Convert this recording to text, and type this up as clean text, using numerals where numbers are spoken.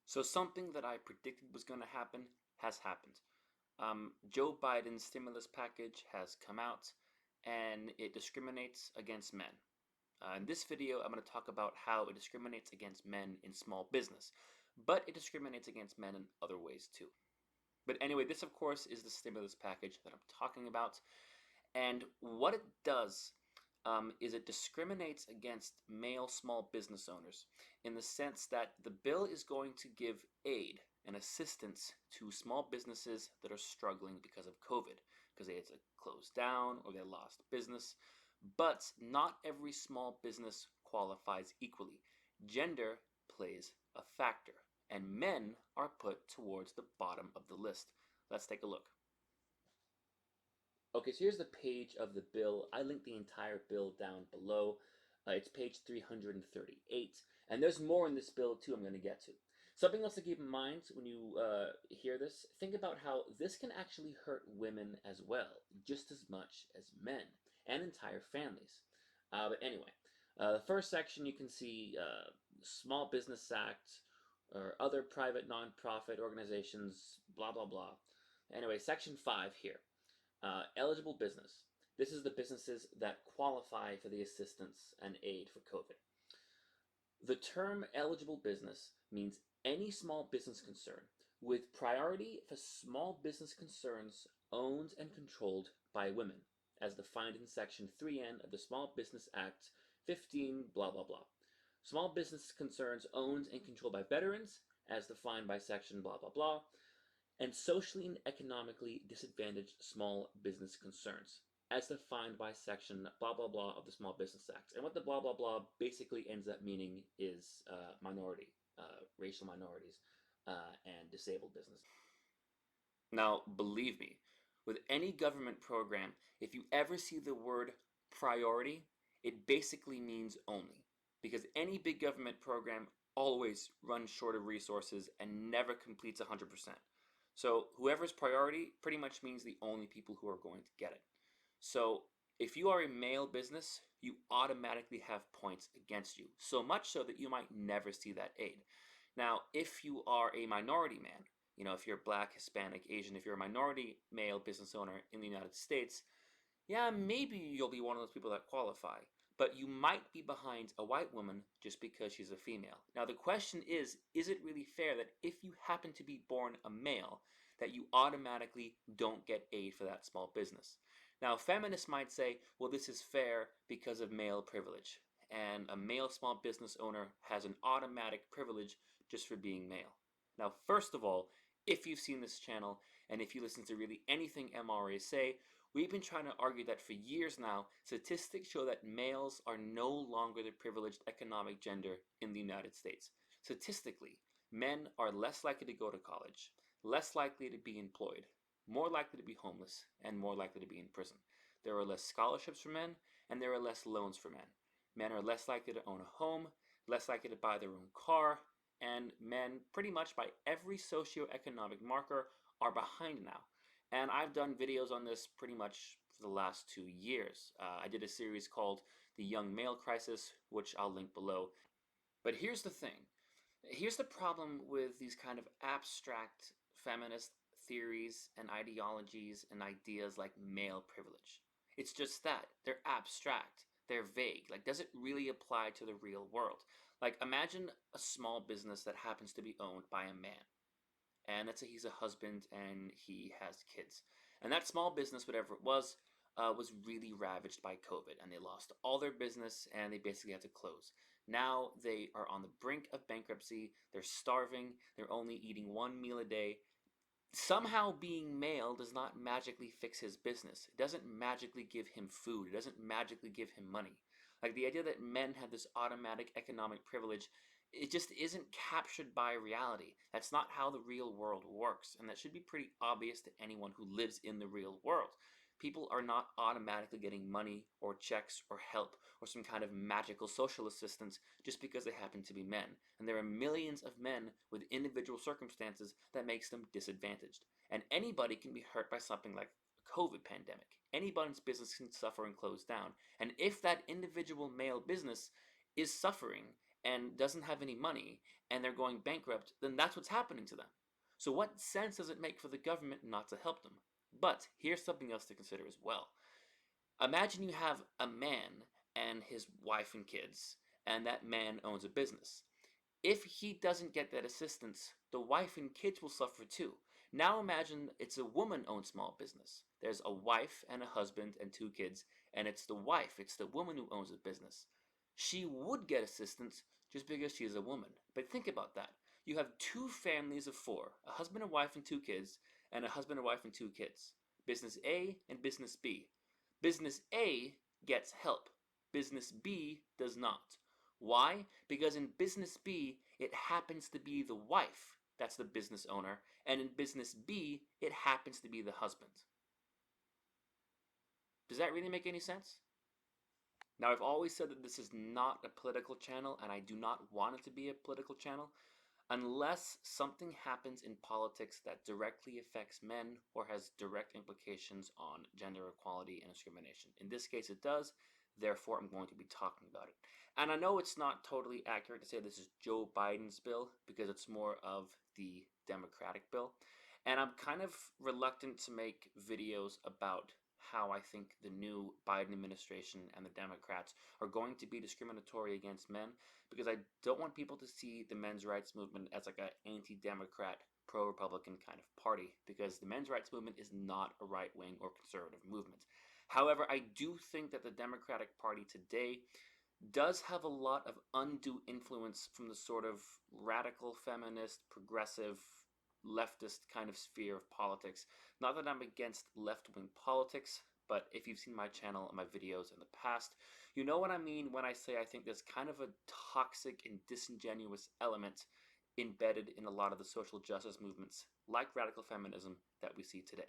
So something that I predicted was going to happen has happened. Joe Biden's stimulus package has come out and it discriminates against men. In this video, I'm going to talk about how it discriminates against men in small business, but it discriminates against men in other ways too. But anyway, this of course is the stimulus package that I'm talking about. And what it does is it discriminates against male small business owners in the sense that the bill is going to give aid and assistance to small businesses that are struggling because of COVID, because they had to close down or they lost business. But not every small business qualifies equally. Gender plays a factor, and men are put towards the bottom of the list. Let's take a look. Okay, so here's the page of the bill. I linked the entire bill down below. It's page 338. And there's more in this bill, too, I'm going to get to. Something else to keep in mind when you hear this, think about how this can actually hurt women as well, just as much as men, and entire families. But anyway, the first section you can see Small Business Act, or other private nonprofit organizations, blah, blah, blah. Anyway, section 5 here. Eligible business. This is the businesses that qualify for the assistance and aid for COVID. The term eligible business means any small business concern with priority for small business concerns owned and controlled by women, as defined in Section 3N of the Small Business Act 15 blah blah blah. Small business concerns owned and controlled by veterans, as defined by Section blah blah blah, and socially and economically disadvantaged small business concerns, as defined by section blah blah blah of the Small Business Act. And what the blah blah blah basically ends up meaning is racial minorities, and disabled business. Now, believe me, with any government program, if you ever see the word priority, it basically means only. Because any big government program always runs short of resources and never completes 100%. So whoever's priority pretty much means the only people who are going to get it. So if you are a male business, you automatically have points against you, so much so that you might never see that aid. Now, if you are a minority man, if you're black, Hispanic, Asian, if you're a minority male business owner in the United States, yeah, maybe you'll be one of those people that qualify, but you might be behind a white woman just because she's a female. Now, the question is it really fair that if you happen to be born a male, that you automatically don't get aid for that small business? Now, feminists might say, well, this is fair because of male privilege, and a male small business owner has an automatic privilege just for being male. Now, first of all, if you've seen this channel, and if you listen to really anything MRAs say, we've been trying to argue that for years now. Statistics show that males are no longer the privileged economic gender in the United States. Statistically, men are less likely to go to college, less likely to be employed, more likely to be homeless, and more likely to be in prison. There are less scholarships for men, and there are less loans for men. Men are less likely to own a home, less likely to buy their own car, and men, pretty much by every socioeconomic marker, are behind now. And I've done videos on this pretty much for the last 2 years. I did a series called The Young Male Crisis, which I'll link below. But here's the thing. Here's the problem with these kind of abstract feminist theories and ideologies and ideas like male privilege. It's just that. They're abstract. They're vague. Like, does it really apply to the real world? Like, imagine a small business that happens to be owned by a man. And let's say he's a husband and he has kids. And that small business, whatever it was really ravaged by COVID, and they lost all their business and they basically had to close. Now they are on the brink of bankruptcy. They're starving. They're only eating one meal a day. Somehow being male does not magically fix his business. It doesn't magically give him food. It doesn't magically give him money. Like, the idea that men have this automatic economic privilege, it just isn't captured by reality. That's not how the real world works, and that should be pretty obvious to anyone who lives in the real world. People are not automatically getting money or checks or help or some kind of magical social assistance just because they happen to be men. And there are millions of men with individual circumstances that makes them disadvantaged. And anybody can be hurt by something like a COVID pandemic. Anybody's business can suffer and close down. And if that individual male business is suffering and doesn't have any money and they're going bankrupt, then that's what's happening to them. So what sense does it make for the government not to help them? But here's something else to consider as well. Imagine you have a man and his wife and kids, and that man owns a business. If he doesn't get that assistance, the wife and kids will suffer too. Now imagine it's a woman-owned small business. There's a wife and a husband and two kids, and it's the wife, it's the woman who owns the business. She would get assistance just because she is a woman. But think about that. You have two families of four, a husband and wife and two kids, and a husband and wife and two kids. Business A and Business B. Business A gets help. Business B does not. Why? Because in Business B, it happens to be the wife that's the business owner, and in Business B, it happens to be the husband. Does that really make any sense? Now, I've always said that this is not a political channel, and I do not want it to be a political channel, unless something happens in politics that directly affects men or has direct implications on gender equality and discrimination. In this case, it does. Therefore, I'm going to be talking about it. And I know it's not totally accurate to say this is Joe Biden's bill because it's more of the Democratic bill. And I'm kind of reluctant to make videos about how I think the new Biden administration and the Democrats are going to be discriminatory against men, because I don't want people to see the men's rights movement as like an anti-democrat, pro-Republican kind of party, because the men's rights movement is not a right-wing or conservative movement. However, I do think that the Democratic Party today does have a lot of undue influence from the sort of radical feminist, progressive, leftist kind of sphere of politics. Not that I'm against left-wing politics, but if you've seen my channel and my videos in the past, you know what I mean when I say I think there's kind of a toxic and disingenuous element embedded in a lot of the social justice movements, like radical feminism, that we see today.